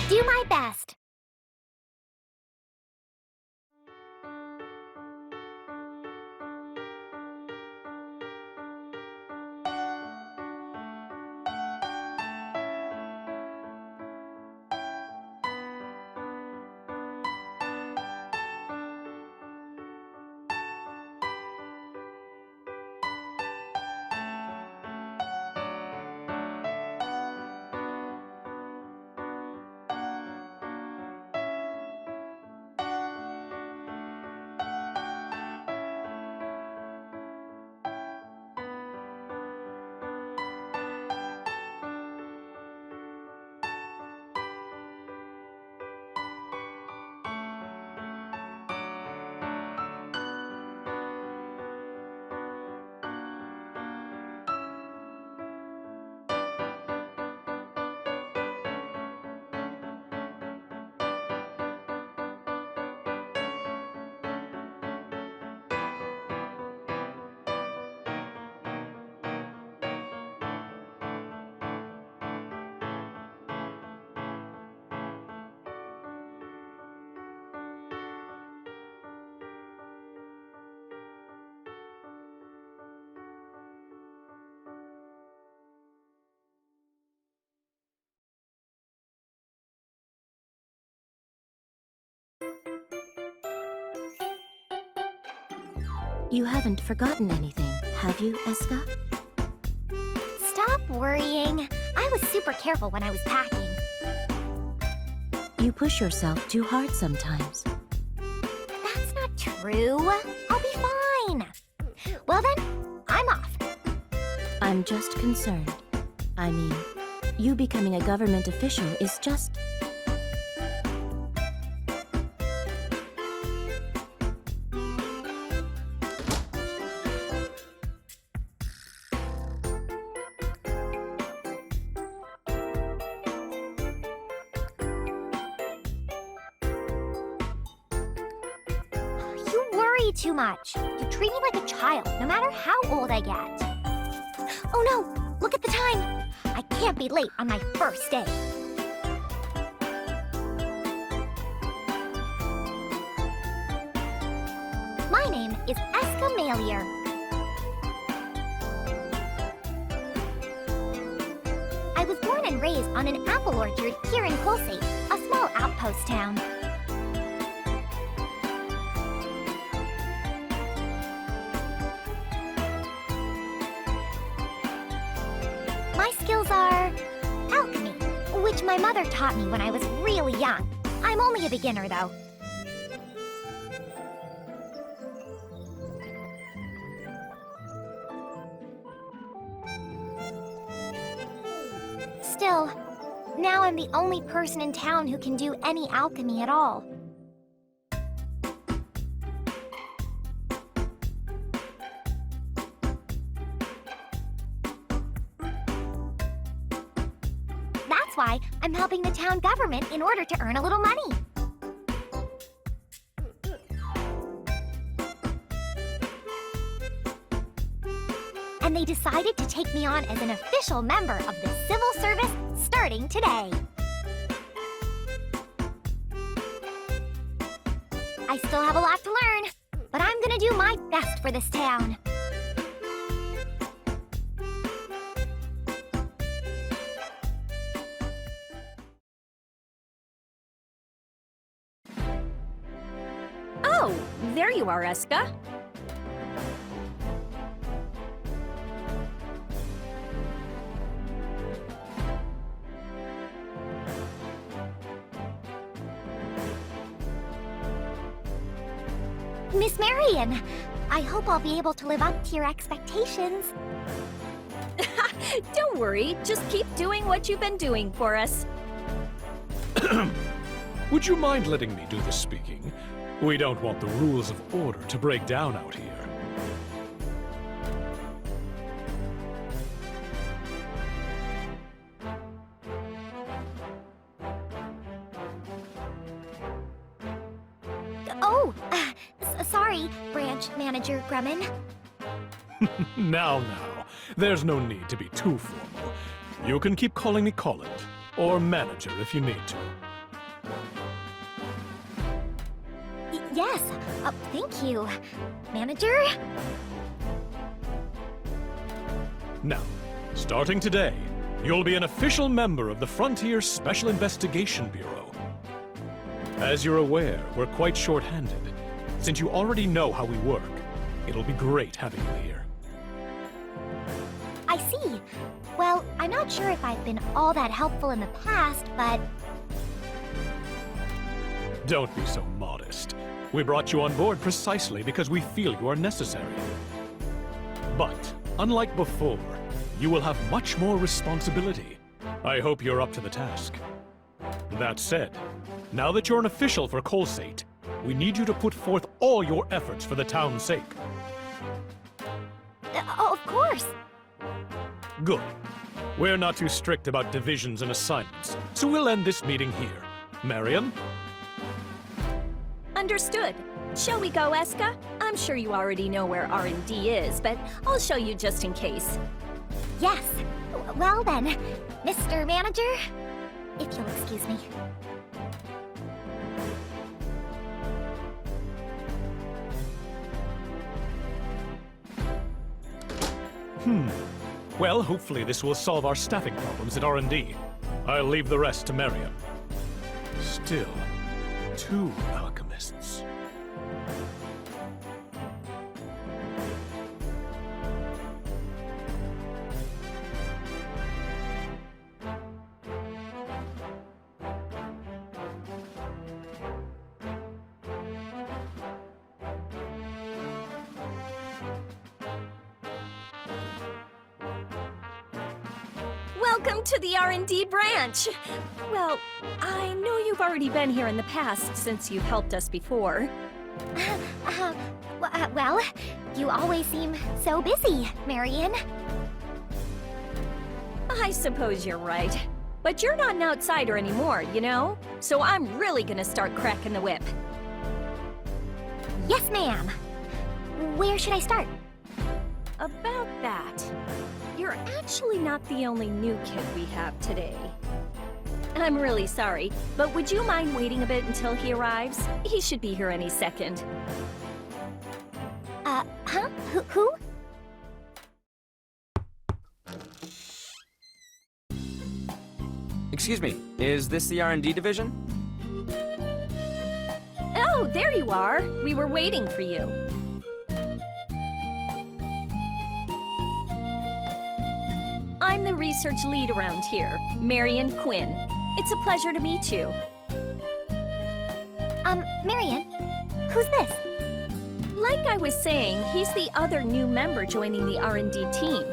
do my best. You haven't forgotten anything, have you, Escha? Stop worrying. I was super careful when I was packing. You push yourself too hard sometimes. That's not true. I'll be fine. Well then, I'm off. I'm just concerned. I mean, you becoming a government official is just... Too much. You treat me like a child, no matter how old I get. Oh no! Look at the time! I can't be late on my first day. My name is Escha Malier. I was born and raised on an apple orchard here in Colseit, a small outpost town. My skills are alchemy, which my mother taught me when I was really young. I'm only a beginner, though. Still, now I'm the only person in town who can do any alchemy at all. That's why I'm helping the town government in order to earn a little money. And they decided to take me on as an official member of the civil service starting today. I still have a lot to learn, but I'm gonna do my best for this town. Oh, there you are, Escha. Miss Marion, I hope I'll be able to live up to your expectations. Don't worry, just keep doing what you've been doing for us. Would you mind letting me do the speaking? We don't want the rules of order to break down out here. Oh, sorry, Branch Manager Grumman. Now, there's no need to be too formal. You can keep calling me Colin, or Manager if you need to. Yes, thank you. Manager? Now, starting today, you'll be an official member of the Frontier Special Investigation Bureau. As you're aware, we're quite short-handed. Since you already know how we work, it'll be great having you here. I see. Well, I'm not sure if I've been all that helpful in the past, but... Don't be so modest. We brought you on board precisely because we feel you are necessary. But, unlike before, you will have much more responsibility. I hope you're up to the task. That said, now that you're an official for Colseit, we need you to put forth all your efforts for the town's sake. Oh, of course. Good. We're not too strict about divisions and assignments, so we'll end this meeting here. Marion? Understood. Shall we go, Escha? I'm sure you already know where R&D is, but I'll show you just in case. Yes. Well then, Mr. Manager, if you'll excuse me. Well, hopefully this will solve our staffing problems at R&D. I'll leave the rest to Marion. Still, 2 alchemists. Welcome to the R&D branch! Well, I know you've already been here in the past since you've helped us before. Well, you always seem so busy, Marion. I suppose you're right. But you're not an outsider anymore, you know? So I'm really gonna start cracking the whip. Yes, ma'am. Where should I start? About that, you're actually not the only new kid we have today. I'm really sorry, but would you mind waiting a bit until he arrives? He should be here any second. Huh? Who? Excuse me, is this the R&D division? Oh, there you are. We were waiting for you. I'm the research lead around here, Marion Quinn. It's a pleasure to meet you. Marion, who's this? Like I was saying, he's the other new member joining the R&D team.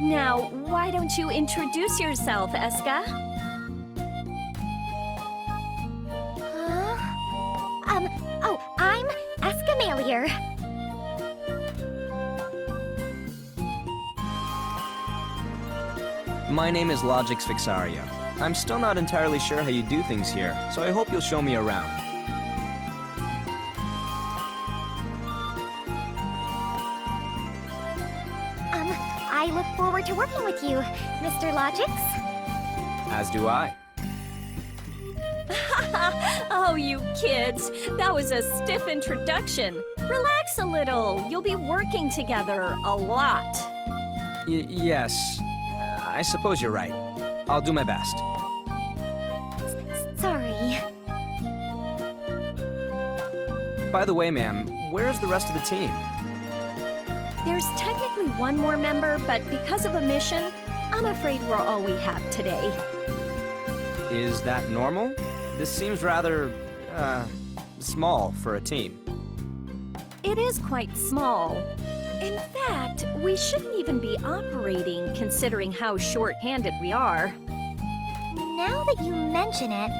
Now, why don't you introduce yourself, Escha? I'm Escha Malier. My name is Logix Ficsario. I'm still not entirely sure how you do things here, so I hope you'll show me around. I look forward to working with you, Mr. Logix. As do I. Oh, you kids. That was a stiff introduction. Relax a little. You'll be working together a lot. Yes. I suppose you're right. I'll do my best. Sorry. By the way, ma'am, where's the rest of the team? There's technically one more member, but because of a mission, I'm afraid we're all we have today. Is that normal? This seems rather, small for a team. It is quite small. In fact, we shouldn't even be operating considering how short-handed we are. Now that you mention it,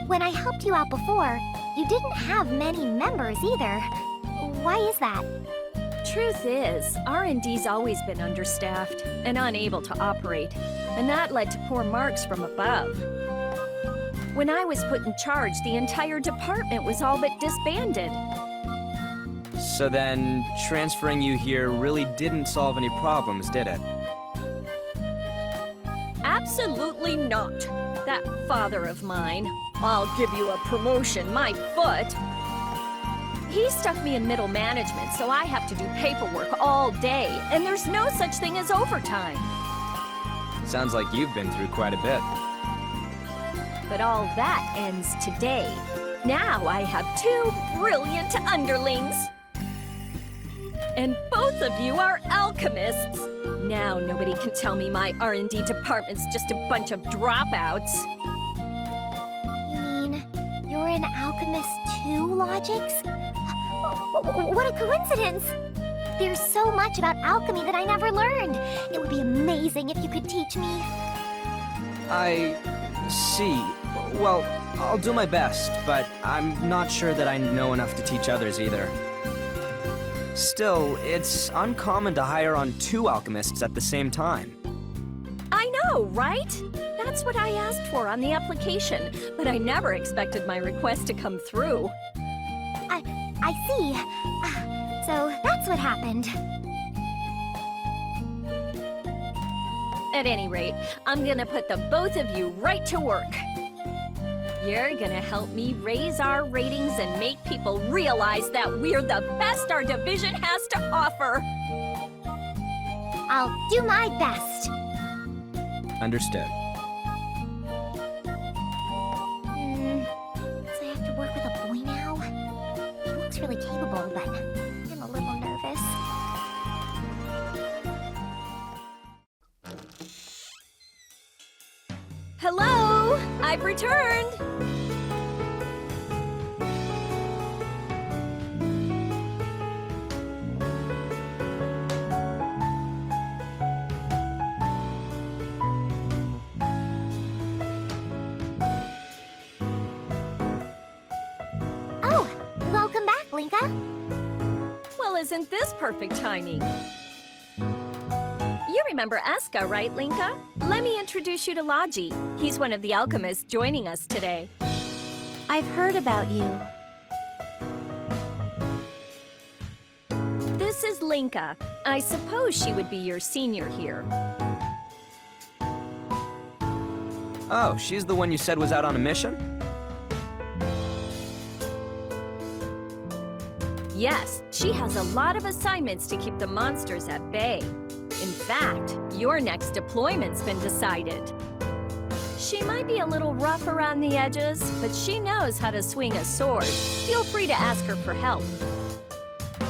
when I helped you out before, you didn't have many members either. Why is that? Truth is, R&D's always been understaffed and unable to operate, and that led to poor marks from above. When I was put in charge, the entire department was all but disbanded. So then, transferring you here really didn't solve any problems, did it? Absolutely not. That father of mine, I'll give you a promotion, my foot, He stuck me in middle management, so I have to do paperwork all day, and there's no such thing as overtime. Sounds like you've been through quite a bit. But all that ends today. Now I have 2 brilliant underlings. And both of you are alchemists. Now nobody can tell me my R&D department's just a bunch of dropouts. You mean you're an alchemist too, Logix? What a coincidence! There's so much about alchemy that I never learned. It would be amazing if you could teach me. I see. Well, I'll do my best, but I'm not sure that I know enough to teach others either. Still, it's uncommon to hire on 2 alchemists at the same time. I know, right? That's what I asked for on the application, but I never expected my request to come through. I see. So that's what happened. At any rate, I'm gonna put the both of you right to work. You're gonna help me raise our ratings and make people realize that we're the best our division has to offer. I'll do my best. Understood. So I have to work with a boy now? He looks really capable, but I'm a little nervous. Hello! I've returned! Oh, welcome back, Linka. Well, isn't this perfect timing? You remember Escha, right, Linka? Let me introduce you to Logy. He's one of the alchemists joining us today. I've heard about you. This is Linka. I suppose she would be your senior here. Oh, she's the one you said was out on a mission? Yes, she has a lot of assignments to keep the monsters at bay. In fact, your next deployment's been decided. She might be a little rough around the edges, but she knows how to swing a sword. Feel free to ask her for help.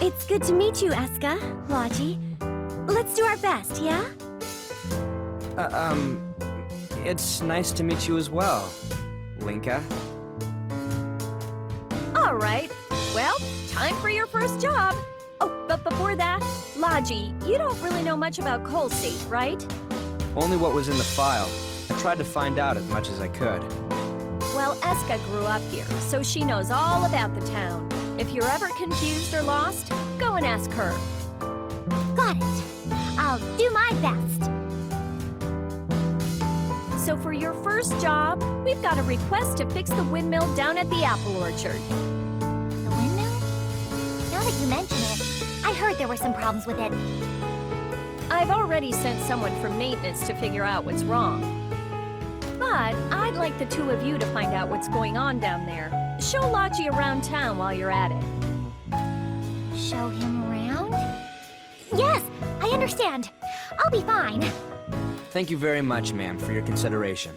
It's good to meet you, Escha, Logy. Let's do our best, yeah? It's nice to meet you as well, Linka. All right. Well, time for your first job. Oh, but before that, Logy, you don't really know much about Colseit, right? Only what was in the file. I tried to find out as much as I could. Well, Escha grew up here, so she knows all about the town. If you're ever confused or lost, go and ask her. Got it. I'll do my best. So for your first job, we've got a request to fix the windmill down at the apple orchard. The windmill? Now that you mention it, I heard there were some problems with it. I've already sent someone from maintenance to figure out what's wrong. But I'd like the 2 of you to find out what's going on down there. Show Logy around town while you're at it. Show him around? Yes, I understand. I'll be fine. Thank you very much, ma'am, for your consideration.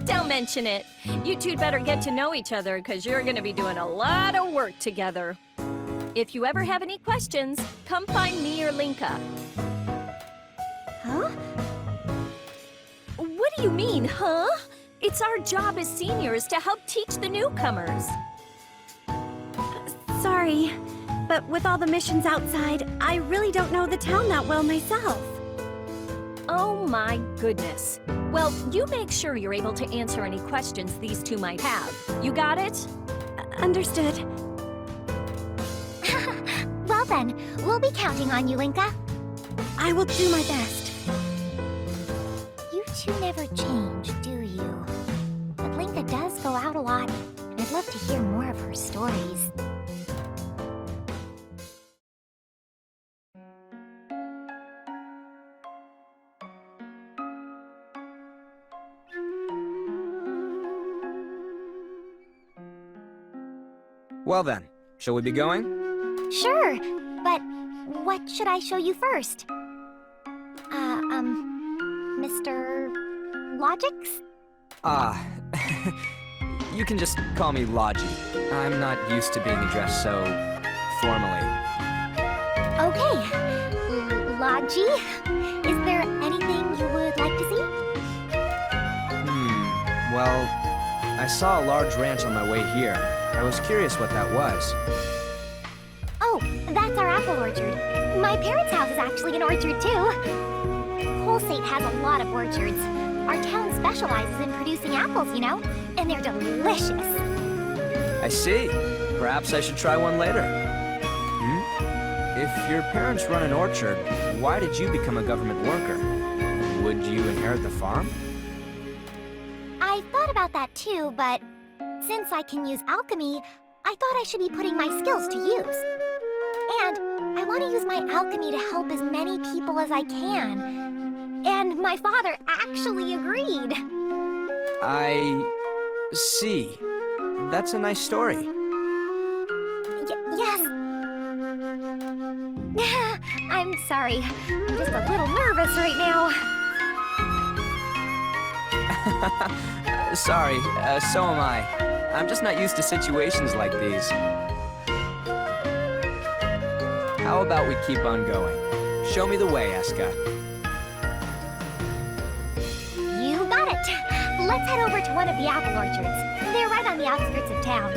Don't mention it. You 2'd better get to know each other, because you're going to be doing a lot of work together. If you ever have any questions, come find me or Linka. Huh? What do you mean, huh? It's our job as seniors to help teach the newcomers. Sorry, but with all the missions outside, I really don't know the town that well myself. Oh my goodness. Well, you make sure you're able to answer any questions these 2 might have. You got it? Understood. Well then, we'll be counting on you, Linka. I will do my best. You 2 never change, do you? But Linka does go out a lot, and I'd love to hear more of her stories. Well then, Shall we be going? Sure, but what should I show you first? Mr. Logix? Ah, you can just call me Logy. I'm not used to being addressed so formally. Okay. Logy, is there anything you would like to see? Well, I saw a large ranch on my way here. I was curious what that was. Oh, that's our apple orchard. My parents' house is actually an orchard, too. Colseit has a lot of orchards. Our town specializes in producing apples, you know? And they're delicious. I see. Perhaps I should try one later. If your parents run an orchard, why did you become a government worker? Would you inherit the farm? I thought about that too, but since I can use alchemy, I thought I should be putting my skills to use. And I want to use my alchemy to help as many people as I can. And my father actually agreed. I see. That's a nice story. Yes. I'm sorry. I'm just a little nervous right now. Sorry, so am I. I'm just not used to situations like these. How about we keep on going? Show me the way, Escha. You got it. Let's head over to one of the apple orchards. They're right on the outskirts of town.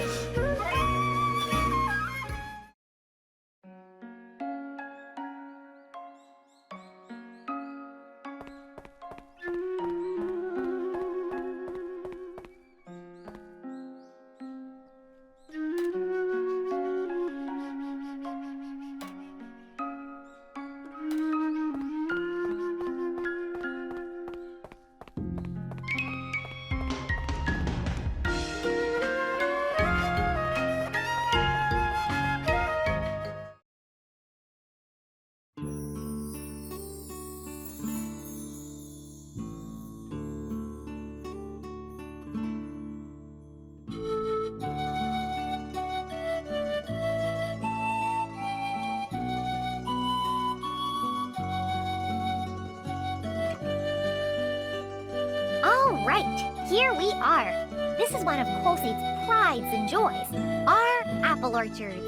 All right, here we are. This is one of Colseit's prides and joys, our apple orchards.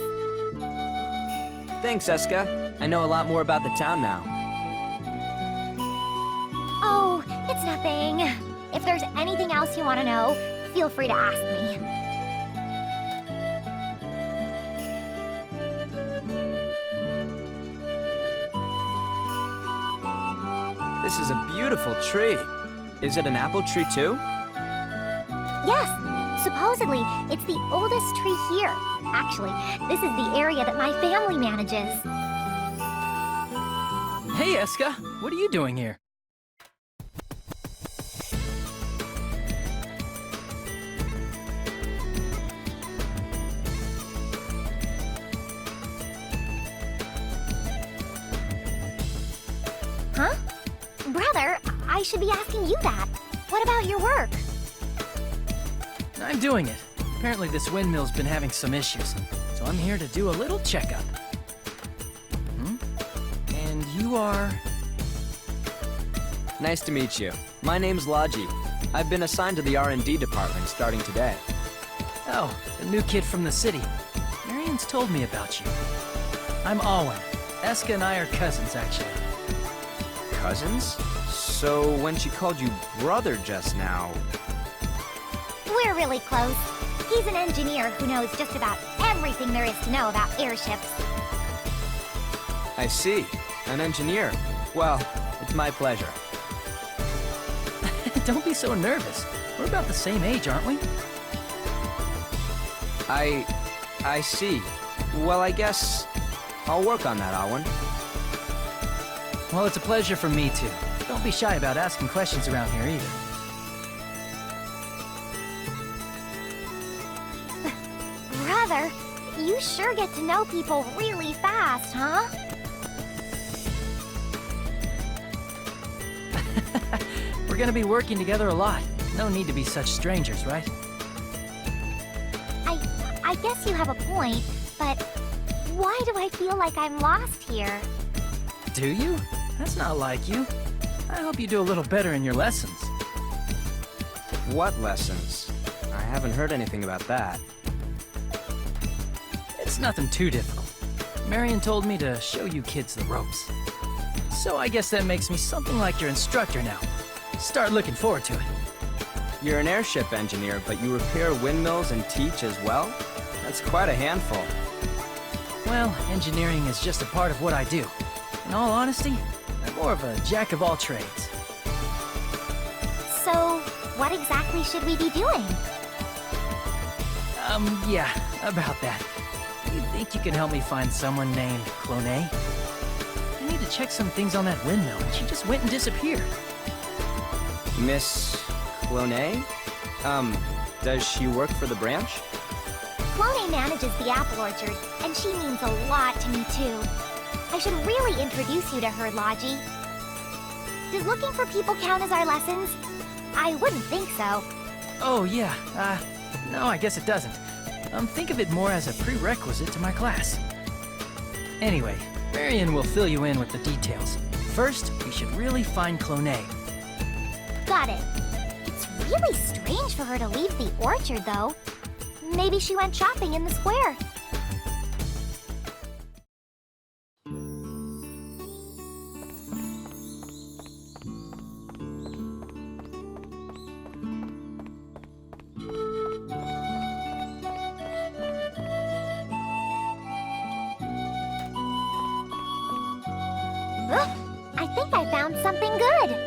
Thanks, Escha. I know a lot more about the town now. Oh, it's nothing. If there's anything else you want to know, feel free to ask me. This is a beautiful tree. Is it an apple tree too? Yes, supposedly, it's the oldest tree here. Actually, this is the area that my family manages. Hey, Escha! What are you doing here? Huh? Brother, I should be asking you that. What about your work? I'm doing it. Apparently this windmill's been having some issues, so I'm here to do a little checkup. And you are... Nice to meet you. My name's Logy. I've been assigned to the R&D Department starting today. Oh, the new kid from the city. Marian's told me about you. I'm Owen. Escha and I are cousins, actually. Cousins? So when she called you brother just now... We're really close. He's an engineer who knows just about everything there is to know about airships. I see. An engineer. Well, it's my pleasure. Don't be so nervous. We're about the same age, aren't we? I see. Well, I guess I'll work on that, Owen. Well, it's a pleasure for me, too. Don't be shy about asking questions around here, either. Brother, you sure get to know people really fast, huh? We're gonna be working together a lot. No need to be such strangers, right? I guess you have a point, but why do I feel like I'm lost here? Do you? That's not like you. I hope you do a little better in your lessons. What lessons? I haven't heard anything about that. It's nothing too difficult. Marion told me to show you kids the ropes. So I guess that makes me something like your instructor now. Start looking forward to it. You're an airship engineer, but you repair windmills and teach as well? That's quite a handful. Well, engineering is just a part of what I do. In all honesty, I'm more of a jack of all trades. So, what exactly should we be doing? Yeah, about that. You think you can help me find someone named Cloné? I need to check some things on that windmill, and she just went and disappeared. Miss Cloné? Does she work for the branch? Cloné manages the apple orchard, and she means a lot to me too. I should really introduce you to her, Logy. Does looking for people count as our lessons? I wouldn't think so. Oh, yeah. No, I guess it doesn't. Think of it more as a prerequisite to my class. Anyway, Marion will fill you in with the details. First, we should really find Cloné. Got it. It's really strange for her to leave the orchard, though. Maybe she went shopping in the square. I think I found something good.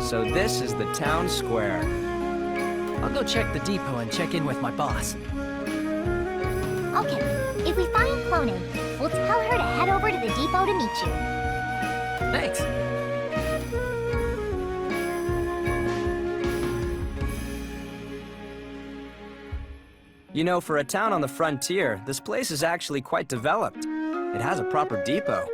So this is the town square. I'll go check the depot and check in with my boss. Okay, if we find Cloné, we'll tell her to head over to the depot to meet you. Thanks. You know, for a town on the frontier, this place is actually quite developed. It has a proper depot.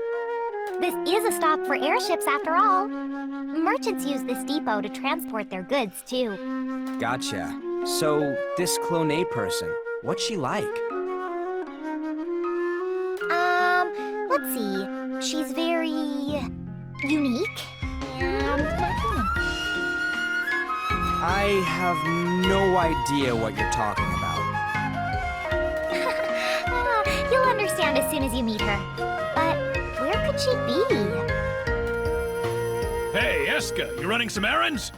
This is a stop for airships after all. Merchants use this depot to transport their goods, too. Gotcha. So, this Cloné person, what's she like? Let's see. She's very... unique and... I have no idea what you're talking about. You'll understand as soon as you meet her. But where could she be? Hey, Escha, you running some errands?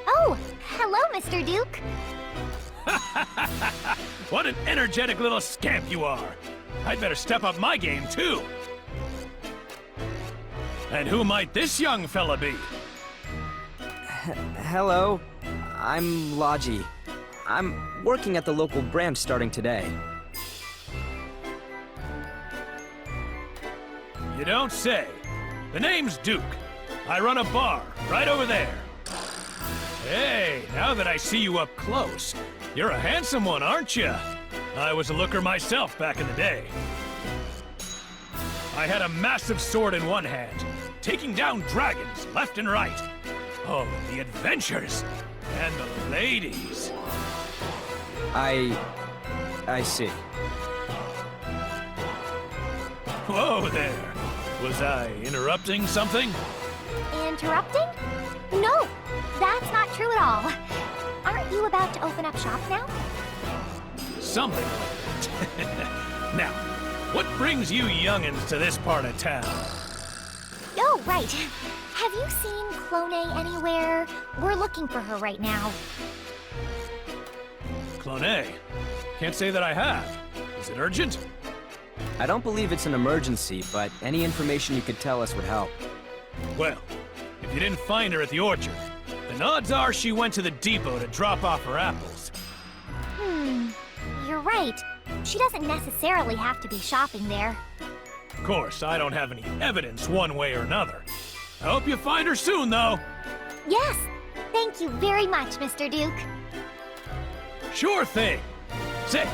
Oh, hello, Mr. Duke. What an energetic little scamp you are! I'd better step up my game, too! And who might this young fella be? Hello, I'm Logy. I'm working at the local branch starting today. You don't say. The name's Duke. I run a bar right over there. Hey, now that I see you up close, you're a handsome one, aren't you? I was a looker myself back in the day. I had a massive sword in one hand, taking down dragons left and right. Oh, the adventures! And the ladies! I see. Whoa there! Was I interrupting something? Interrupting? No, that's not true at all. Aren't you about to open up shop now? Something like that. Now, what brings you youngins to this part of town? Oh, right. Have you seen Clone anywhere? We're looking for her right now. Clone? Can't say that I have. Is it urgent? I don't believe it's an emergency, but any information you could tell us would help. Well, if you didn't find her at the orchard, then odds are she went to the depot to drop off her apples. You're right. She doesn't necessarily have to be shopping there. Of course, I don't have any evidence one way or another. I hope you find her soon, though. Yes. Thank you very much, Mr. Duke. Sure thing. Say,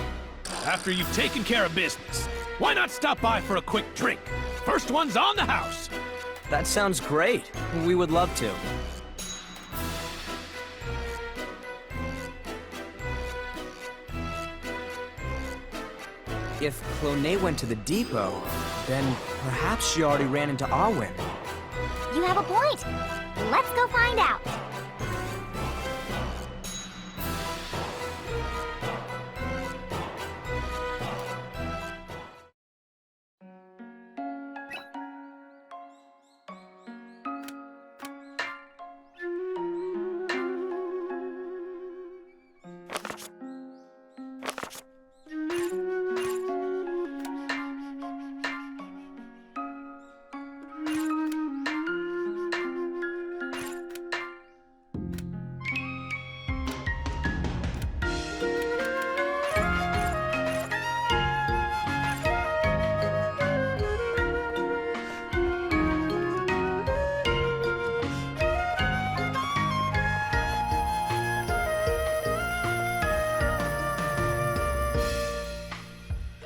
after you've taken care of business, why not stop by for a quick drink? First one's on the house. That sounds great. We would love to. If Clone went to the depot, then perhaps she already ran into Arwen. You have a point. Let's go find out.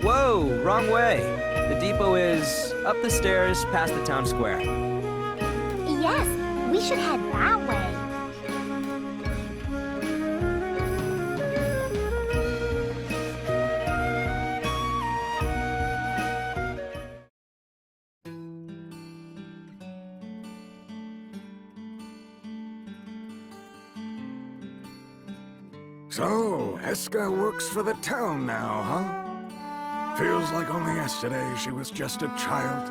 Whoa, wrong way. The depot is up the stairs past the town square. Yes, we should head that way. So, Escha works for the town now, huh? Feels like only yesterday she was just a child.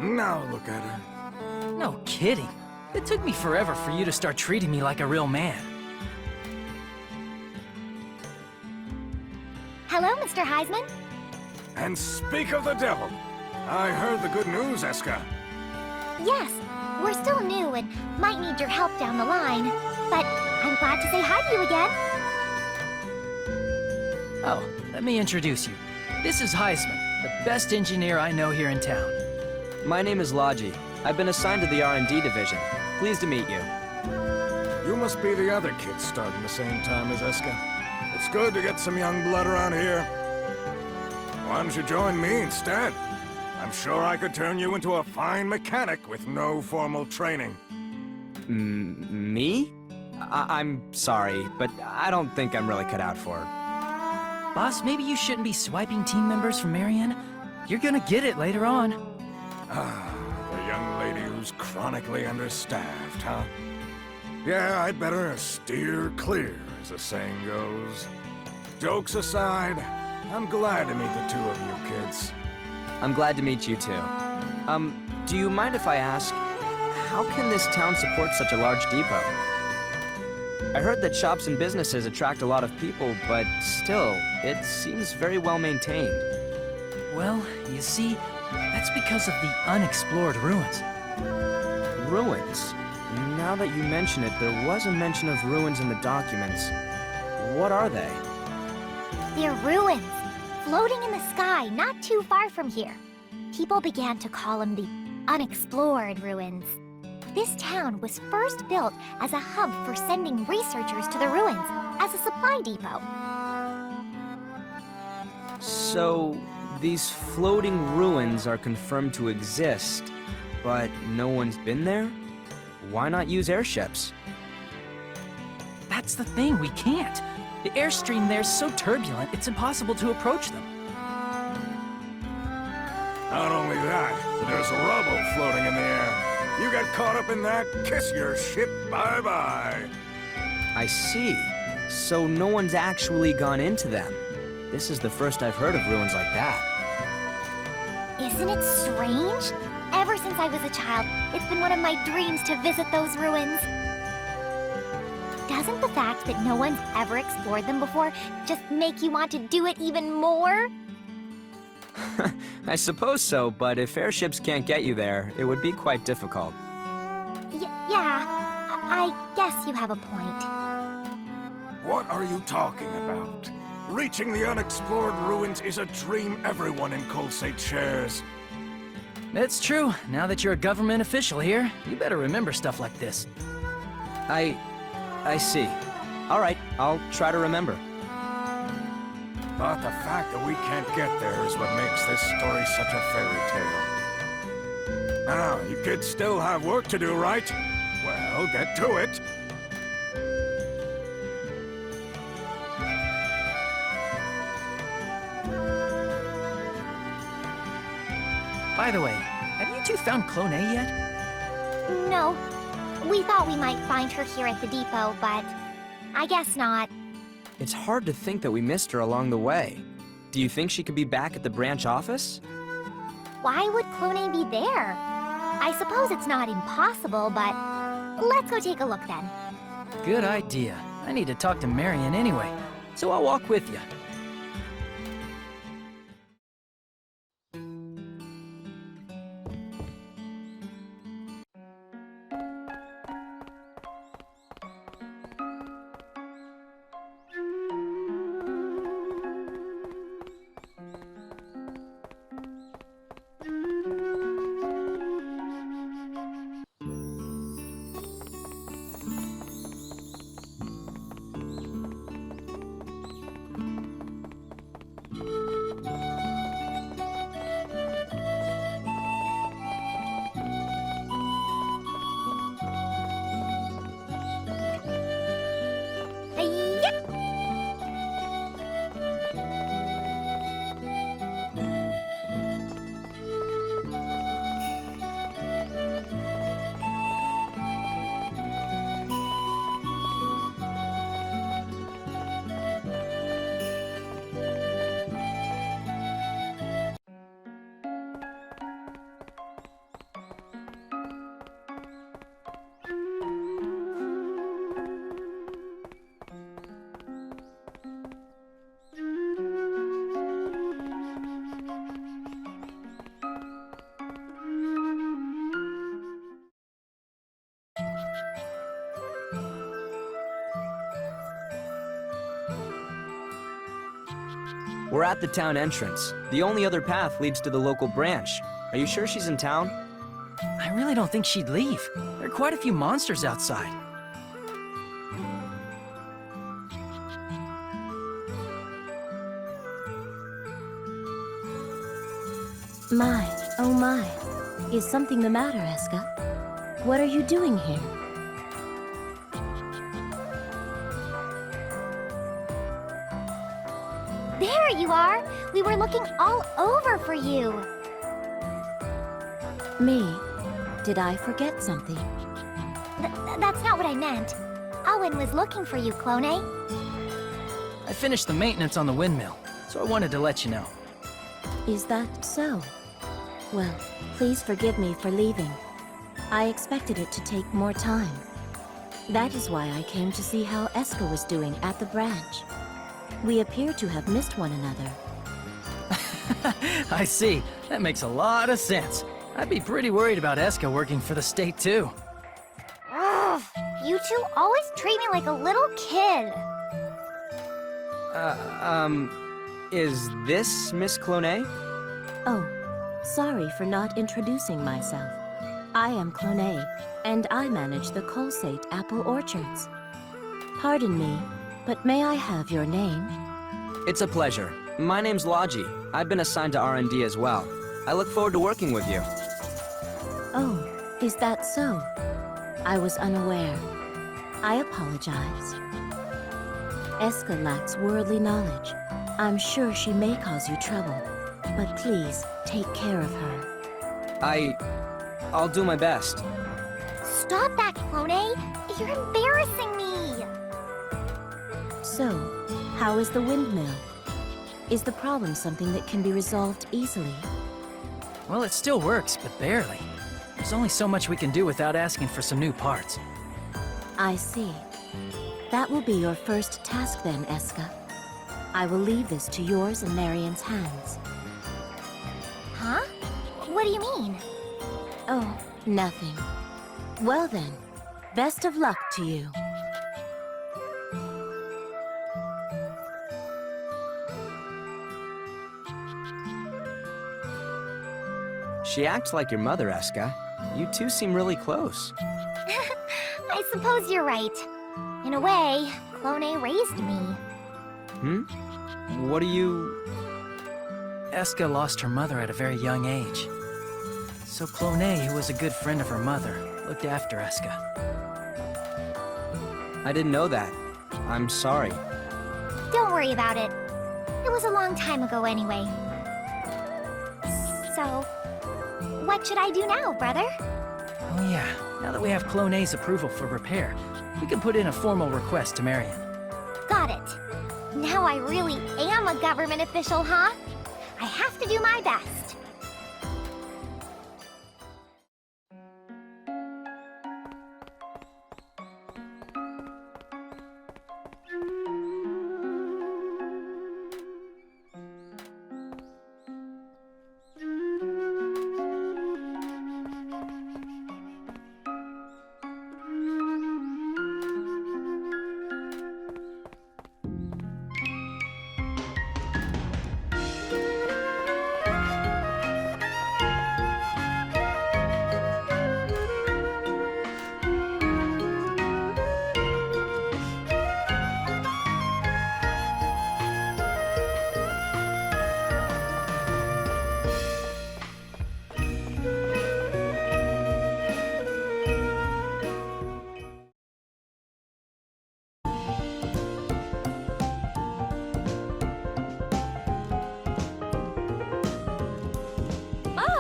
Now look at her. No kidding. It took me forever for you to start treating me like a real man. Hello, Mr. Heisman. And speak of the devil, I heard the good news, Escha. Yes, we're still new and might need your help down the line, but I'm glad to say hi to you again. Oh, let me introduce you. This is Heisman, the best engineer I know here in town. My name is Logy. I've been assigned to the R&D division. Pleased to meet you. You must be the other kids starting the same time as Escha. It's good to get some young blood around here. Why don't you join me instead? I'm sure I could turn you into a fine mechanic with no formal training. Me? I'm sorry, but I don't think I'm really cut out for it. Boss, maybe you shouldn't be swiping team members from Marianne. You're gonna get it later on. The young lady who's chronically understaffed, huh? Yeah, I'd better steer clear, as the saying goes. Jokes aside, I'm glad to meet the two of you kids. I'm glad to meet you too. Do you mind if I ask, how can this town support such a large depot? I heard that shops and businesses attract a lot of people, but still, it seems very well maintained. Well, you see, that's because of the unexplored ruins. Ruins? Now that you mention it, there was a mention of ruins in the documents. What are they? They're ruins, floating in the sky not too far from here. People began to call them the unexplored ruins. This town was first built as a hub for sending researchers to the ruins, as a supply depot. So, these floating ruins are confirmed to exist, but no one's been there? Why not use airships? That's the thing, we can't. The airstream there's so turbulent, it's impossible to approach them. Not only that, but there's rubble floating in the air. You get caught up in that, kiss your ship bye-bye. I see. So no one's actually gone into them. This is the first I've heard of ruins like that. Isn't it strange? Ever since I was a child, it's been one of my dreams to visit those ruins. Doesn't the fact that no one's ever explored them before just make you want to do it even more? I suppose so, but if airships can't get you there, it would be quite difficult. Yeah, I guess you have a point. What are you talking about? Reaching the unexplored ruins is a dream everyone in Colseit shares. It's true. Now that you're a government official here, you better remember stuff like this. I see. All right, I'll try to remember. But the fact that we can't get there is what makes this story such a fairy tale. Now, you kids still have work to do, right? Well, get to it. By the way, have you two found Clone A yet? No, we thought we might find her here at the depot, but I guess not. It's hard to think that we missed her along the way. Do you think she could be back at the branch office? Why would Clone A be there? I suppose it's not impossible, but let's go take a look then. Good idea. I need to talk to Marion anyway, so I'll walk with you. We're at the town entrance. The only other path leads to the local branch. Are you sure she's in town? I really don't think she'd leave. There are quite a few monsters outside. My, oh my. Is something the matter, Escha? What are you doing here? There you are! We were looking all over for you! Me? Did I forget something? That's not what I meant. Owen was looking for you, Clone A. I finished the maintenance on the windmill, so I wanted to let you know. Is that so? Well, please forgive me for leaving. I expected it to take more time. That is why I came to see how Escha was doing at the branch. We appear to have missed one another. I see. That makes a lot of sense. I'd be pretty worried about Escha working for the state, too. Ugh, you two always treat me like a little kid. Is this Miss Clone A? Oh, sorry for not introducing myself. I am Clone A, and I manage the Colseit apple orchards. Pardon me, but may I have your name? It's a pleasure. My name's Logy. I've been assigned to R&D as well. I look forward to working with you. Oh, is that so? I was unaware. I apologize. Escha lacks worldly knowledge. I'm sure she may cause you trouble, but please take care of her. I'll do my best. Stop that, Clone! You're embarrassing me! So, how is the windmill? Is the problem something that can be resolved easily? Well, it still works, but barely. There's only so much we can do without asking for some new parts. I see. That will be your first task then, Escha. I will leave this to yours and Marian's hands. Huh? What do you mean? Oh, nothing. Well then, best of luck to you. She acts like your mother, Escha. You two seem really close. I suppose you're right. In a way, Clone raised me. What do you... Escha lost her mother at a very young age. So Clone, who was a good friend of her mother, looked after Escha. I didn't know that. I'm sorry. Don't worry about it. It was a long time ago anyway. So, what should I do now, brother? Oh yeah, now that we have Clone's approval for repair, we can put in a formal request to Marian. Got it. Now I really am a government official, huh? I have to do my best.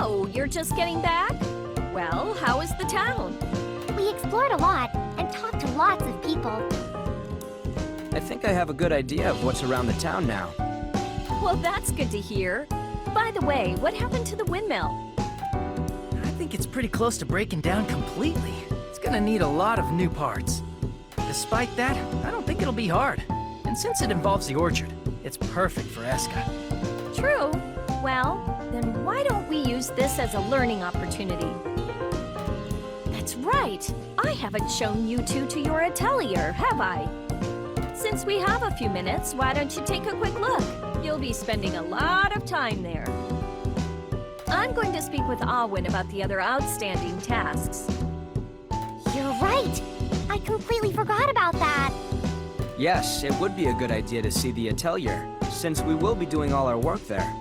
Oh, you're just getting back? Well, how is the town? We explored a lot and talked to lots of people. I think I have a good idea of what's around the town now. Well, that's good to hear. By the way, what happened to the windmill? I think it's pretty close to breaking down completely. It's gonna need a lot of new parts. Despite that, I don't think it'll be hard. And since it involves the orchard, it's perfect for Escha. True. Well, then why don't we use this as a learning opportunity? That's right. I haven't shown you two to your atelier, have I? Since we have a few minutes, why don't you take a quick look? You'll be spending a lot of time there. I'm going to speak with Alwyn about the other outstanding tasks. You're right. I completely forgot about that. Yes, it would be a good idea to see the atelier, since we will be doing all our work there.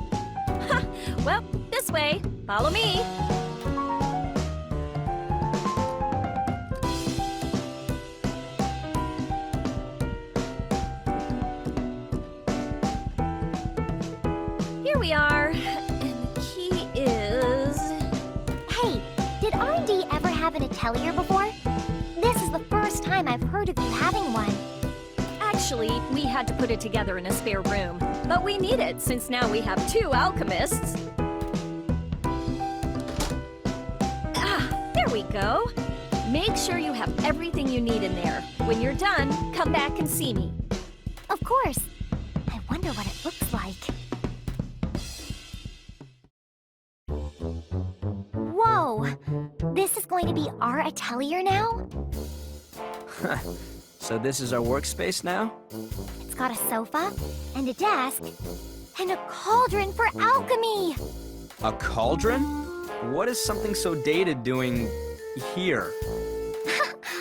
Well, this way. Follow me. Here we are. And the key is... Hey, did R&D ever have an atelier before? This is the first time I've heard of you having one. Actually, we had to put it together in a spare room. But we need it since now we have 2 alchemists. There we go. Make sure you have everything you need in there. When you're done, come back and see me. Of course. I wonder what it looks like. Whoa! This is going to be our atelier now? So this is our workspace now? It's got a sofa, and a desk, and a cauldron for alchemy! A cauldron? What is something so dated doing here?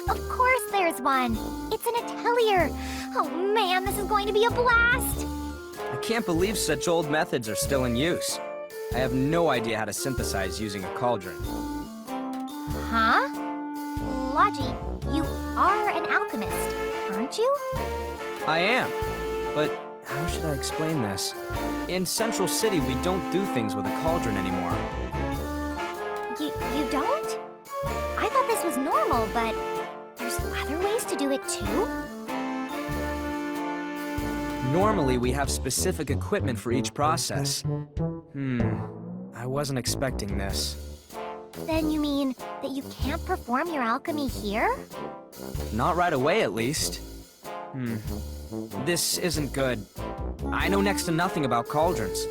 Of course there's one! It's an atelier! Oh man, this is going to be a blast! I can't believe such old methods are still in use. I have no idea how to synthesize using a cauldron. Huh? Logy, you are an alchemist, aren't you? I am, but how should I explain this? In Central City, we don't do things with a cauldron anymore. You don't? I thought this was normal, but there's other ways to do it too? Normally, we have specific equipment for each process. I wasn't expecting this. Then you mean that you can't perform your alchemy here? Not right away, at least. This isn't good. I know next to nothing about cauldrons.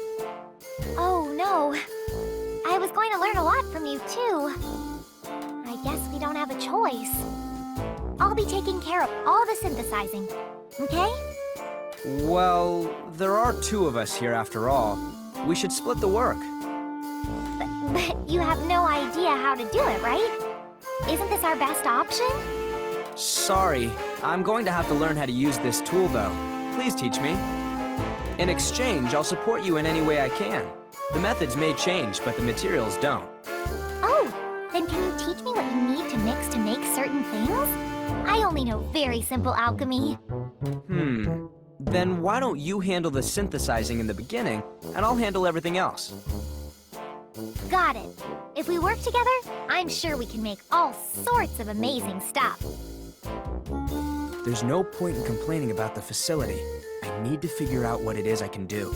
Oh, no. I was going to learn a lot from you, too. I guess we don't have a choice. I'll be taking care of all the synthesizing, okay? Well, there are two of us here after all. We should split the work. But you have no idea how to do it, right? Isn't this our best option? Sorry, I'm going to have to learn how to use this tool, though. Please teach me. In exchange, I'll support you in any way I can. The methods may change, but the materials don't. Oh, then can you teach me what you need to mix to make certain things? I only know very simple alchemy. Then why don't you handle the synthesizing in the beginning, and I'll handle everything else. Got it. If we work together, I'm sure we can make all sorts of amazing stuff. There's no point in complaining about the facility. I need to figure out what it is I can do.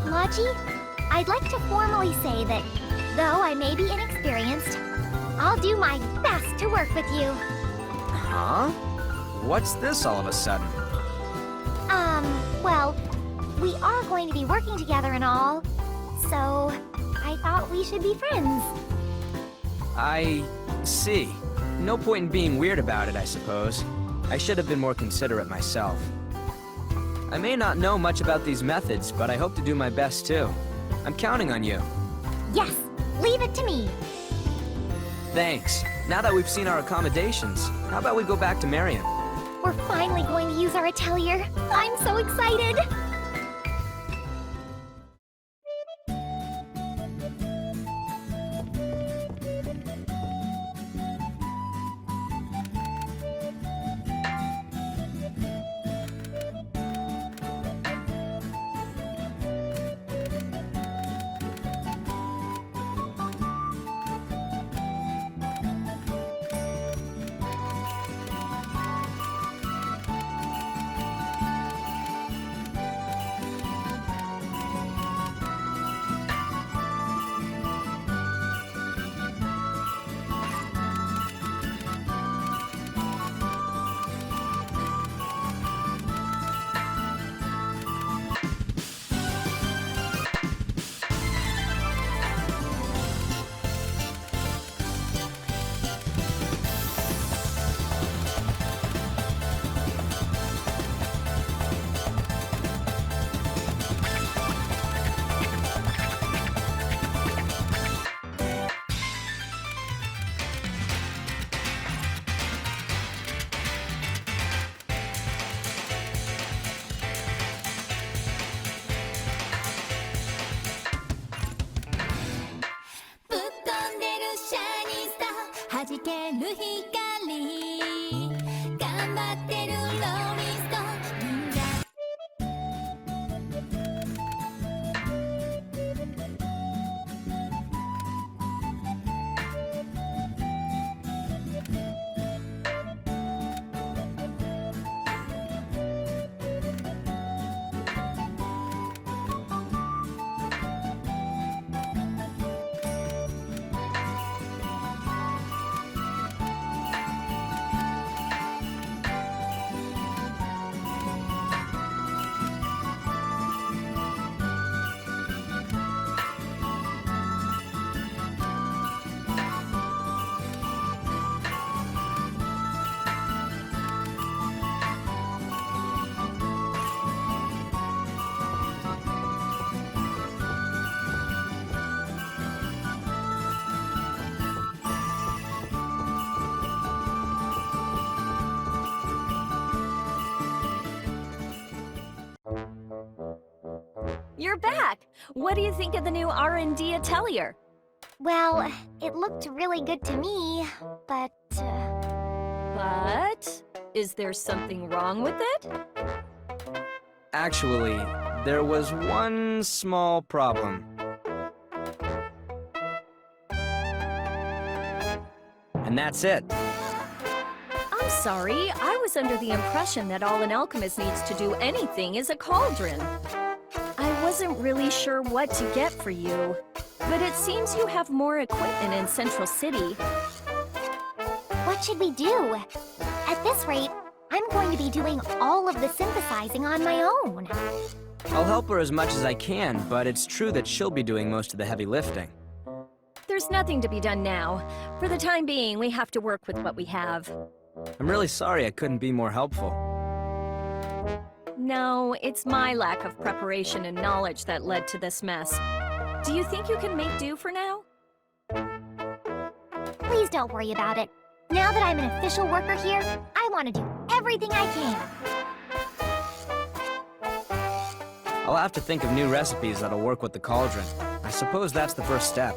Logy, I'd like to formally say that, though I may be inexperienced, I'll do my best to work with you. Huh? What's this all of a sudden? Well, we are going to be working together and all, so I thought we should be friends. I see. No point in being weird about it, I suppose. I should have been more considerate myself. I may not know much about these methods, but I hope to do my best too. I'm counting on you. Yes, leave it to me. Thanks. Now that we've seen our accommodations, how about we go back to Marion? We're finally going to use our atelier. I'm so excited! You're back! What do you think of the new R&D Atelier? Well, it looked really good to me, but... But? Is there something wrong with it? Actually, there was one small problem. And that's it. I'm sorry, I was under the impression that all an alchemist needs to do anything is a cauldron. I wasn't really sure what to get for you, but it seems you have more equipment in Central City. What should we do? At this rate, I'm going to be doing all of the synthesizing on my own. I'll help her as much as I can, but it's true that she'll be doing most of the heavy lifting. There's nothing to be done now. For the time being, we have to work with what we have. I'm really sorry I couldn't be more helpful. No, it's my lack of preparation and knowledge that led to this mess. Do you think you can make do for now? Please don't worry about it. Now that I'm an official worker here, I want to do everything I can. I'll have to think of new recipes that'll work with the cauldron. I suppose that's the first step.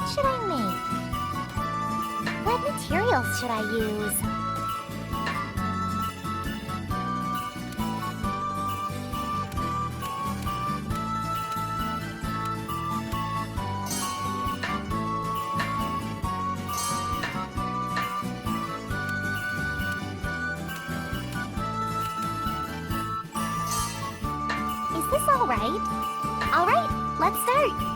What should I make? What materials should I use? Is this all right? All right, let's start.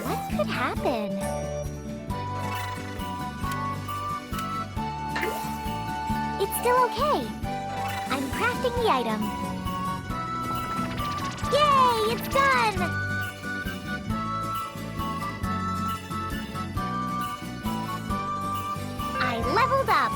What could happen? It's still okay. I'm crafting the item. Yay! It's done! I leveled up!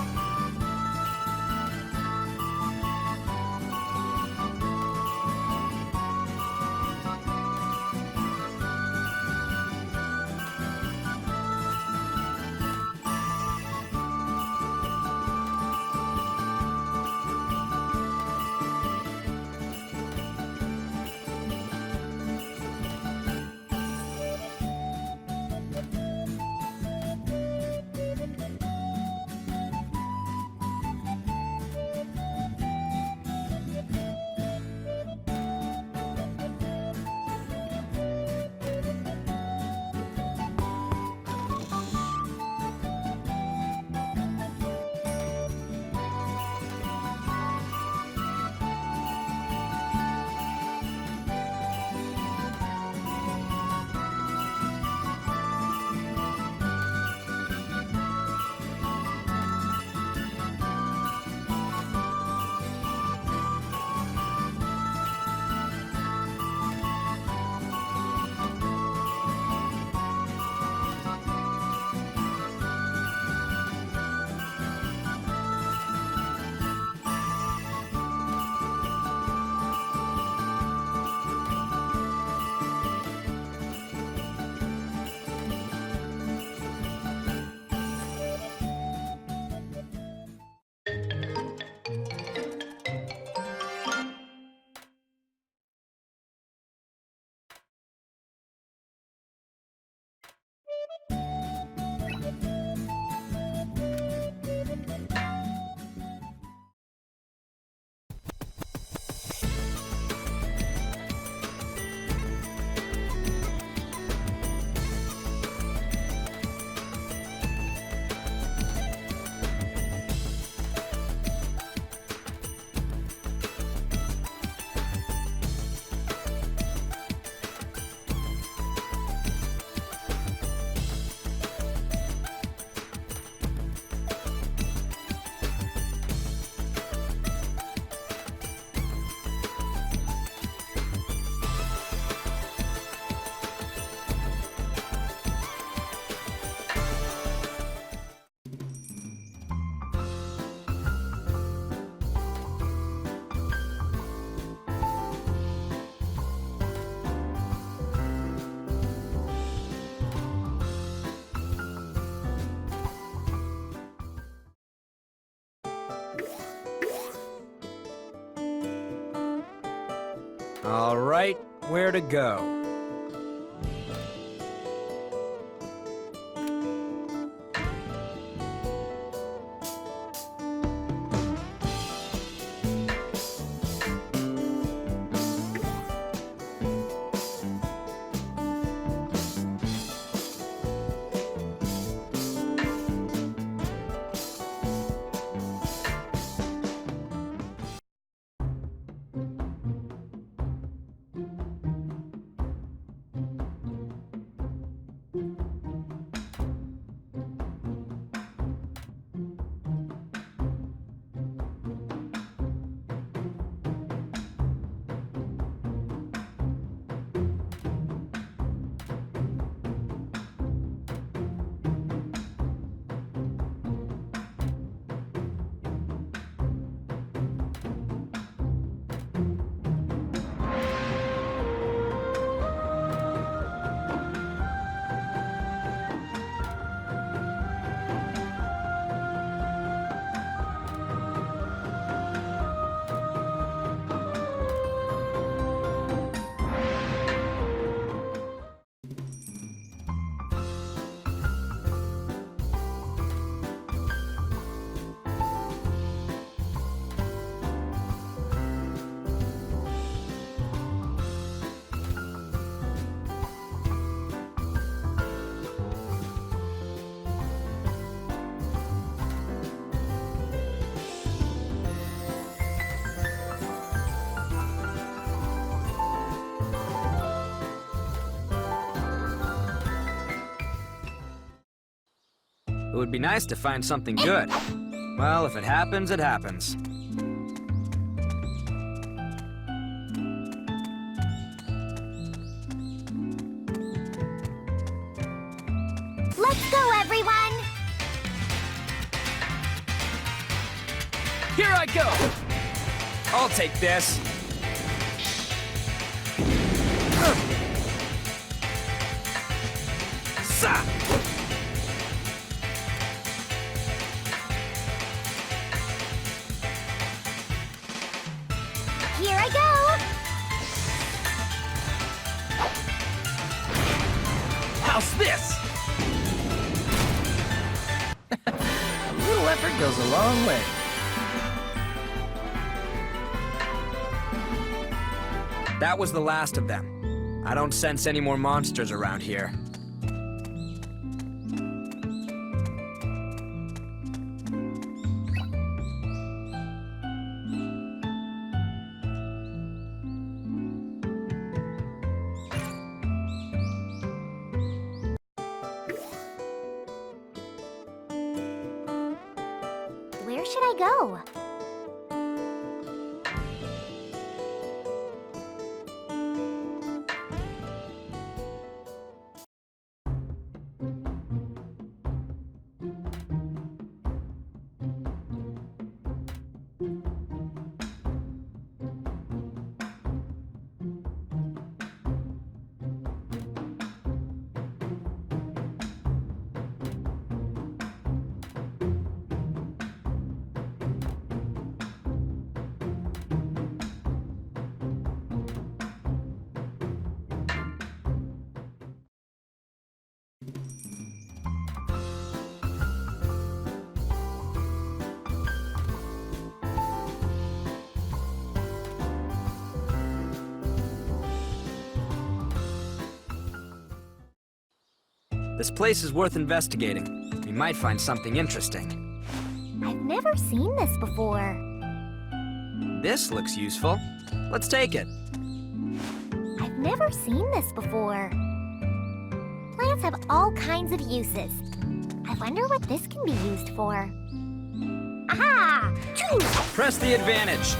All right, where to go? It would be nice to find something good. Well, if it happens, it happens. Let's go, everyone! Here I go! I'll take this. Sa! Here I go! How's this? A little effort goes a long way. That was the last of them. I don't sense any more monsters around here. Where should I go? This place is worth investigating. We might find something interesting. I've never seen this before. This looks useful. Let's take it. I've never seen this before. Plants have all kinds of uses. I wonder what this can be used for. Aha! Choo! Press the advantage.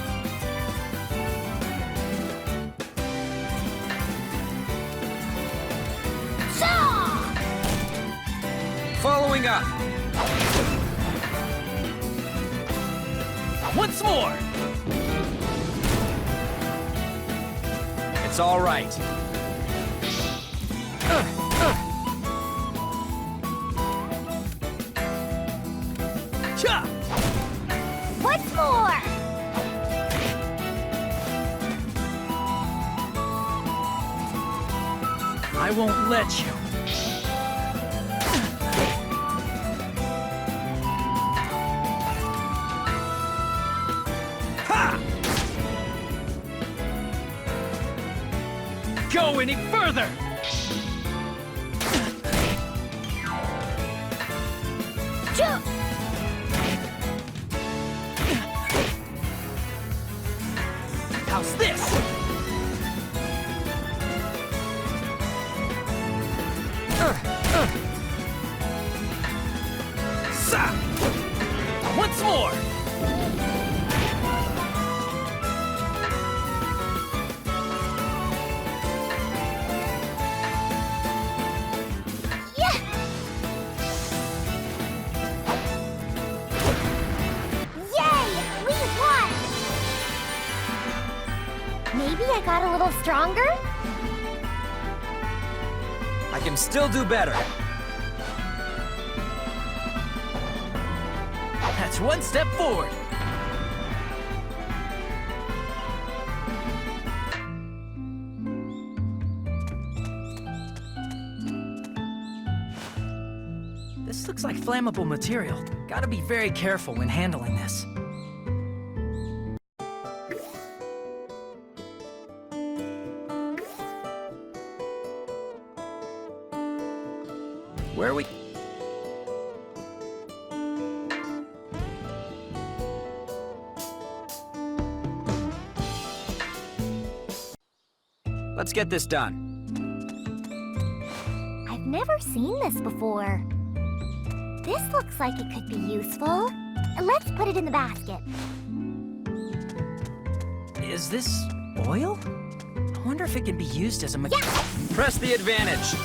Following up. Once more! It's all right. Cha! Once more! I won't let you. Go any further! Choo! How's this? Sa! Once more! Maybe I got a little stronger? I can still do better. That's one step forward. This looks like flammable material. Gotta be very careful when handling this. Where are we? Let's get this done. I've never seen this before. This looks like it could be useful. Let's put it in the basket. Is this oil? I wonder if it can be used as a Press the advantage.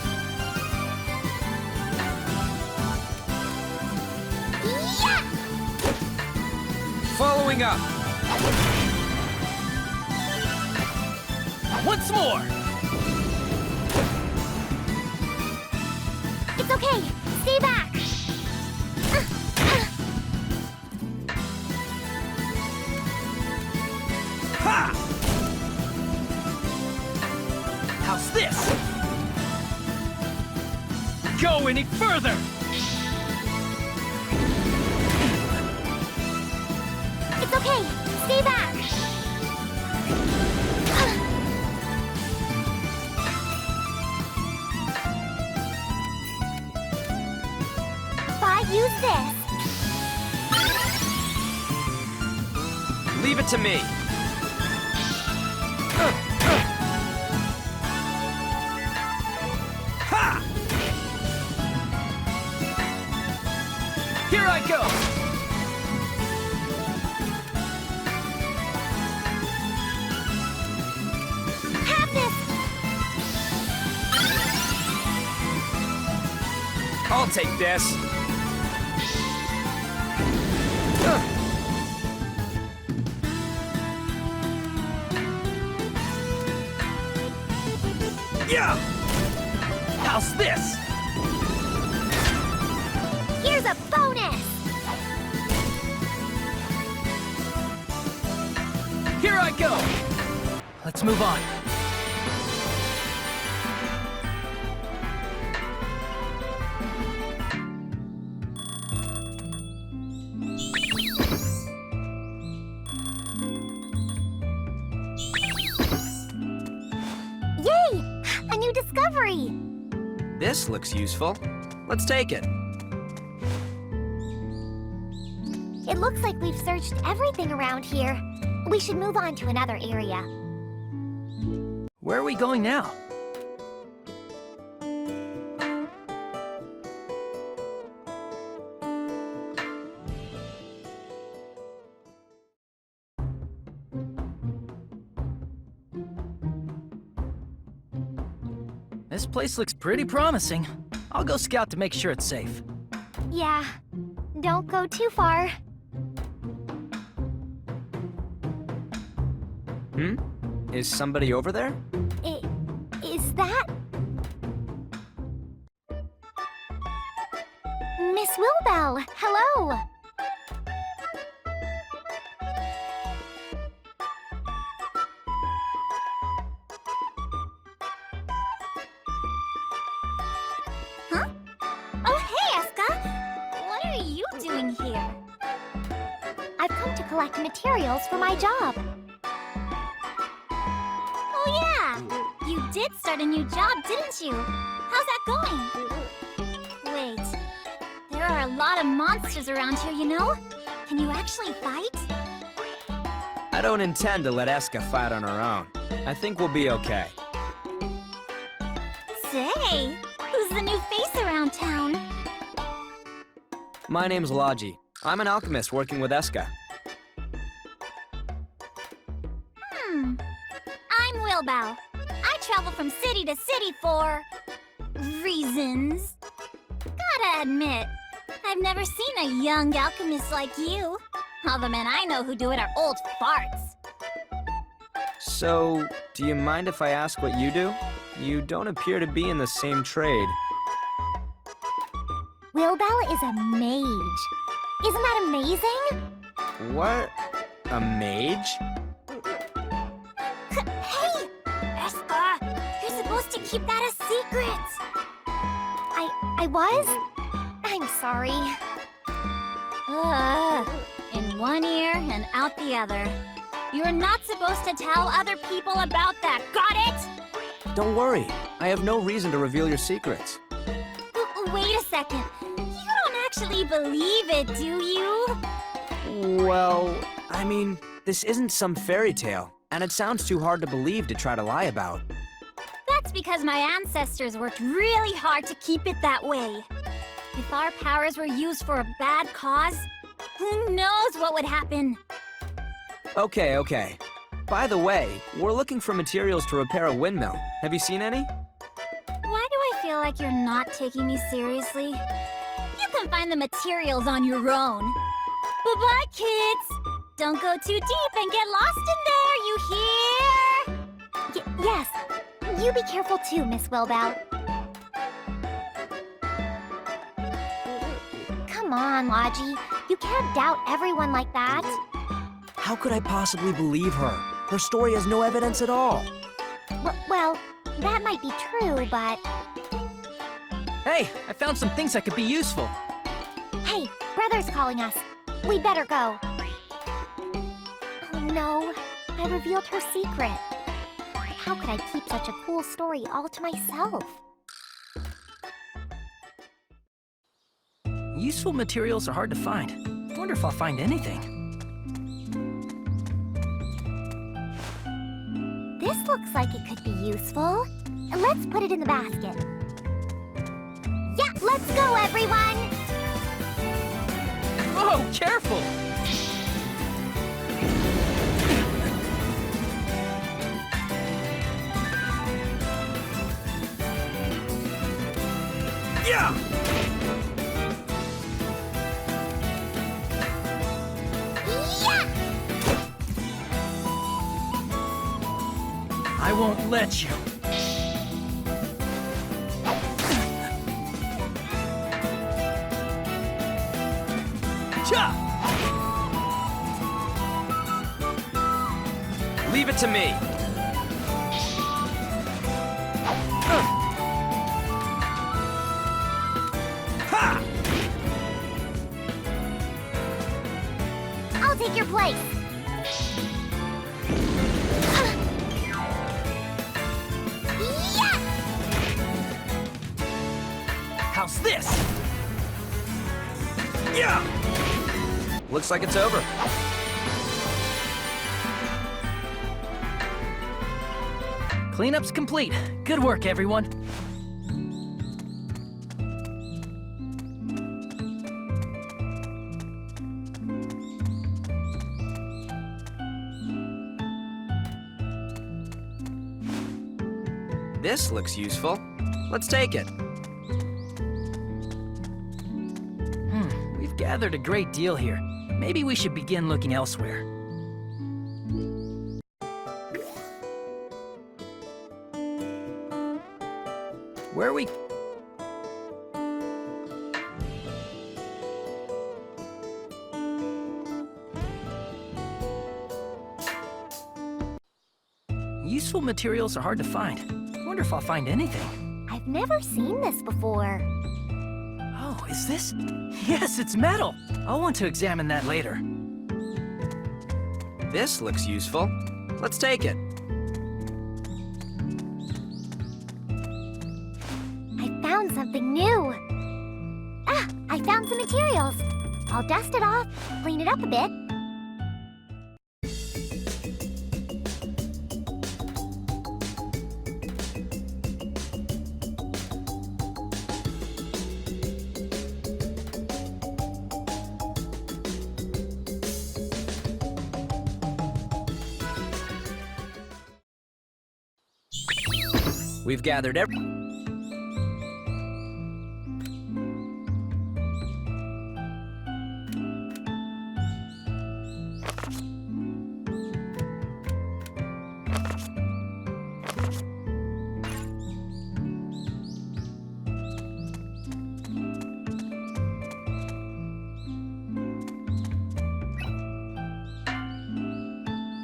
Yeah! Following up. Once more! It's okay. Stay back. Ha! How's this? Go any further! It's okay. Stay back. If I use this, Leave it to me. Ha! Here I go. have this. I'll take this. Yeah! How's this? Here's a bonus. Here I go! Let's move on. Yay! A new discovery. This looks useful. Let's take it. It looks like we've searched everything around here. We should move on to another area. Where are we going now? This place looks pretty promising. I'll go scout to make sure it's safe. Yeah, don't go too far. Is somebody over there? Is that... Miss Wilbell, hello! Huh? Oh, hey, Escha! What are you doing here? I've come to collect materials for my job. Oh, yeah! You did start a new job, didn't you? How's that going? Wait, there are a lot of monsters around here, you know? Can you actually fight? I don't intend to let Escha fight on her own. I think we'll be okay. Say, who's the new face around town? My name's Logy. I'm an alchemist working with Escha. I'm Wilbell. I travel from city to city for... reasons. Gotta admit, I've never seen a young alchemist like you. All the men I know who do it are old farts. So, do you mind if I ask what you do? You don't appear to be in the same trade. Wilbell is a mage. Isn't that amazing? What? A mage? Hey! Escha! You're supposed to keep that a secret! I was? I'm sorry. In one ear and out the other. You're not supposed to tell other people about that, got it? Don't worry. I have no reason to reveal your secrets. Wait a second. You don't actually believe it, do you? Well, I mean, this isn't some fairy tale, and it sounds too hard to believe to try to lie about. That's because my ancestors worked really hard to keep it that way. If our powers were used for a bad cause, who knows what would happen? Okay, okay. By the way, we're looking for materials to repair a windmill. Have you seen any? Why do I feel like you're not taking me seriously? You can find the materials on your own. Bye-bye, kids! Don't go too deep and get lost in there, you hear? Yes. You be careful too, Miss Wilbout. Come on, Logy. You can't doubt everyone like that. How could I possibly believe her? Her story has no evidence at all. Well, that might be true, but... Hey, I found some things that could be useful. Hey, Brother's calling us. We better go. Oh no, I revealed her secret. How could I keep such a cool story all to myself? Useful materials are hard to find. I wonder if I'll find anything. This looks like it could be useful. Let's put it in the basket. Yeah, let's go, everyone! Oh, careful! Yeah! Yeah! I won't let you. Cha! Leave it to me. Ha! I'll take your place. Yeah! How's this? Yeah! Looks like it's over. Cleanup's complete. Good work, everyone. This looks useful. Let's take it. We've gathered a great deal here. Maybe we should begin looking elsewhere. Where are we? Useful materials are hard to find. I wonder if I'll find anything. I've never seen this before. Oh, is this? Yes, it's metal! I'll want to examine that later. This looks useful. Let's take it. I found something new. Ah, I found some materials. I'll dust it off, clean it up a bit. We've gathered every...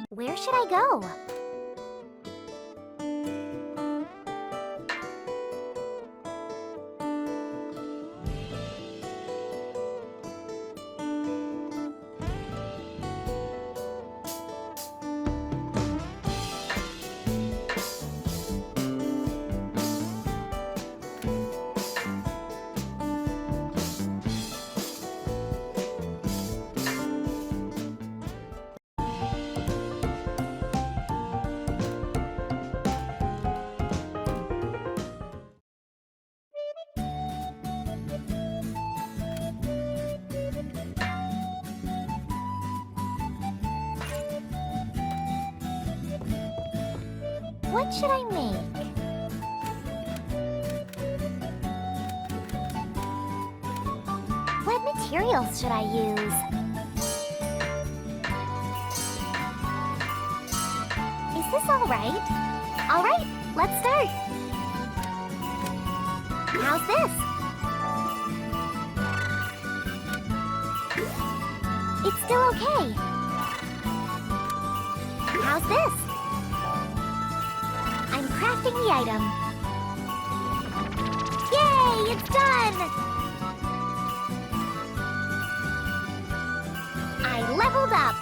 Where should I go? What should I make? What materials should I use? Is this alright? Alright, let's start. How's this? It's still okay. How's this? I'm crafting the item. Yay, it's done! I leveled up!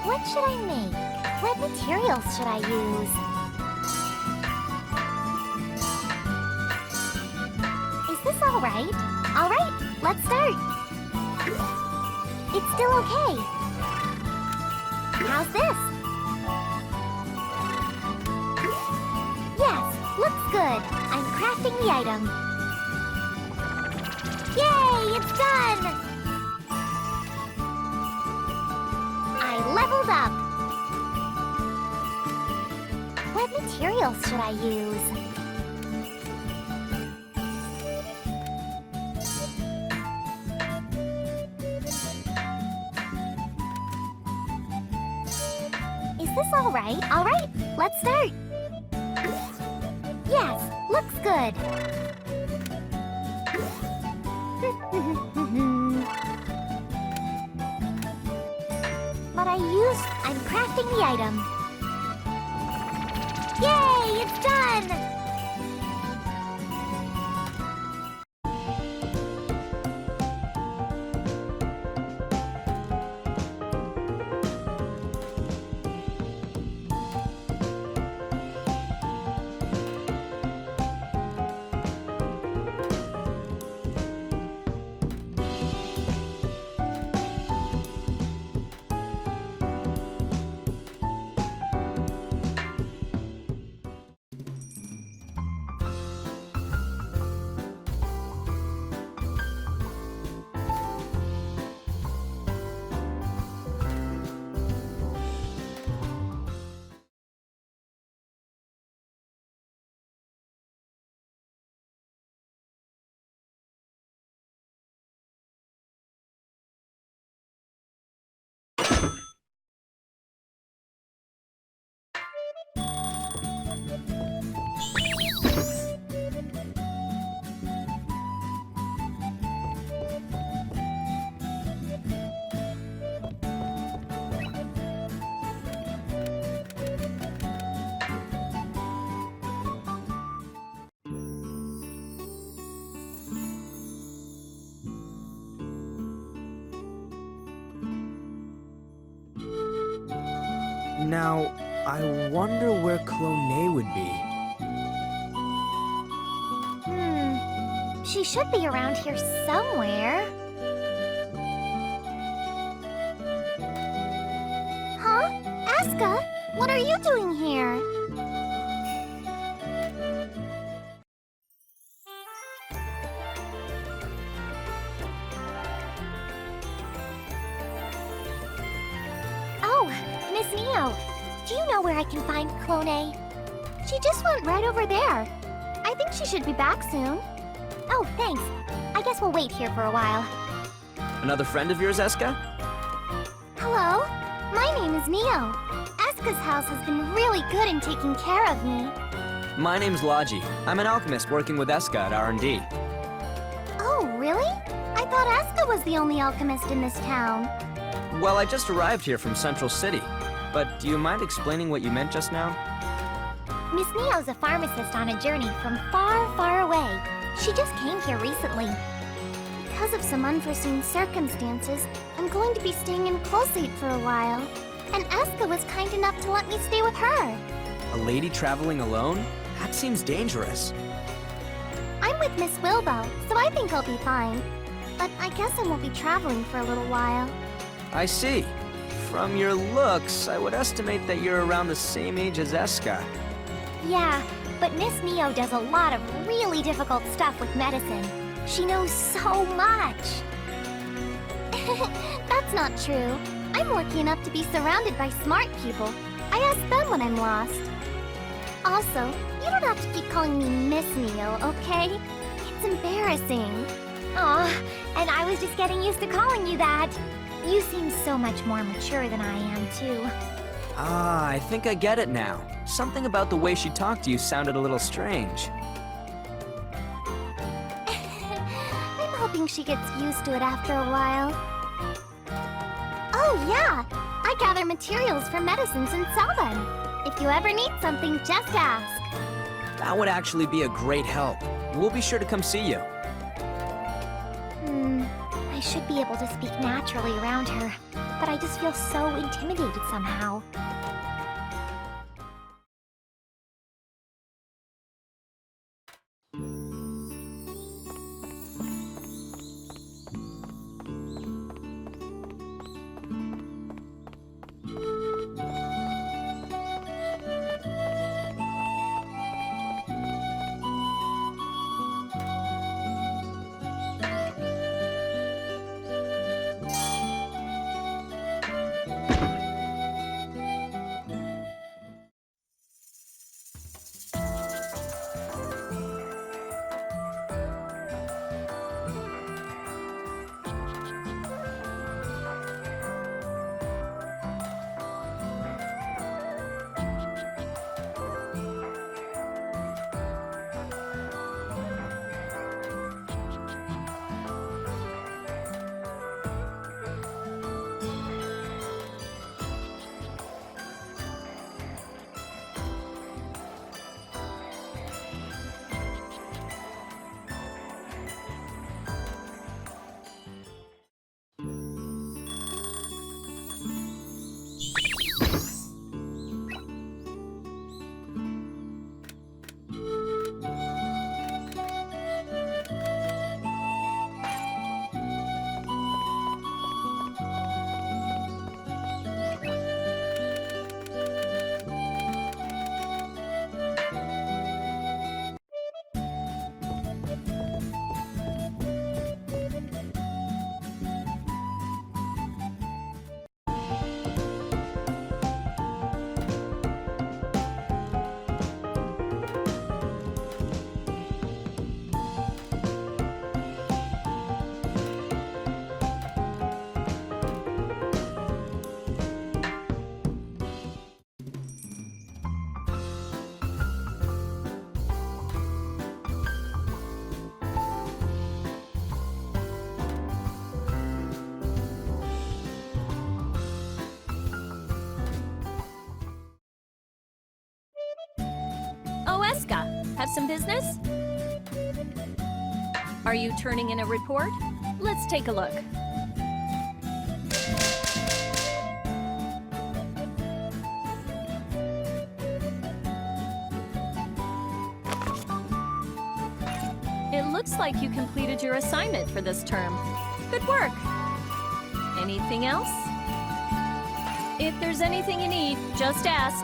What should I make? What materials should I use? Is this alright? Alright, let's start. It's still okay. How's this? Yes, looks good. I'm crafting the item. Yay, it's done! Leveled up! What materials should I use? Is this alright? Alright, let's start! Yes, looks good! I'm crafting the item. Yay, it's done! Now, I wonder where Clone would be. She should be around here somewhere. Huh? Escha? What are you doing here? Do you know where I can find Clone? She just went right over there. I think she should be back soon. Oh, thanks. I guess we'll wait here for a while. Another friend of yours, Escha? Hello, my name is Neo. Escha's house has been really good in taking care of me. My name's Logy. I'm an alchemist working with Escha at R&D. Neo's the only alchemist in this town. Well, I just arrived here from Central City. But do you mind explaining what you meant just now? Miss Neo's a pharmacist on a journey from far, far away. She just came here recently. Because of some unforeseen circumstances, I'm going to be staying in Colseit for a while. And Escha was kind enough to let me stay with her. A lady traveling alone? That seems dangerous. I'm with Miss Wilbo, so I think I'll be fine. But I guess I won't be traveling for a little while. I see. From your looks, I would estimate that you're around the same age as Escha. Yeah, but Miss Neo does a lot of really difficult stuff with medicine. She knows so much. That's not true. I'm lucky enough to be surrounded by smart people. I ask them when I'm lost. Also, you don't have to keep calling me Miss Neo, okay? It's embarrassing. Aw, and I was just getting used to calling you that. You seem so much more mature than I am, too. Ah, I think I get it now. Something about the way she talked to you sounded a little strange. I'm hoping she gets used to it after a while. Oh, yeah! I gather materials for medicines and sell them. If you ever need something, just ask. That would actually be a great help. We'll be sure to come see you. I should be able to speak naturally around her, but I just feel so intimidated somehow. Have some business? Are you turning in a report? Let's take a look. It looks like you completed your assignment for this term. Good work. Anything else? If there's anything you need, just ask.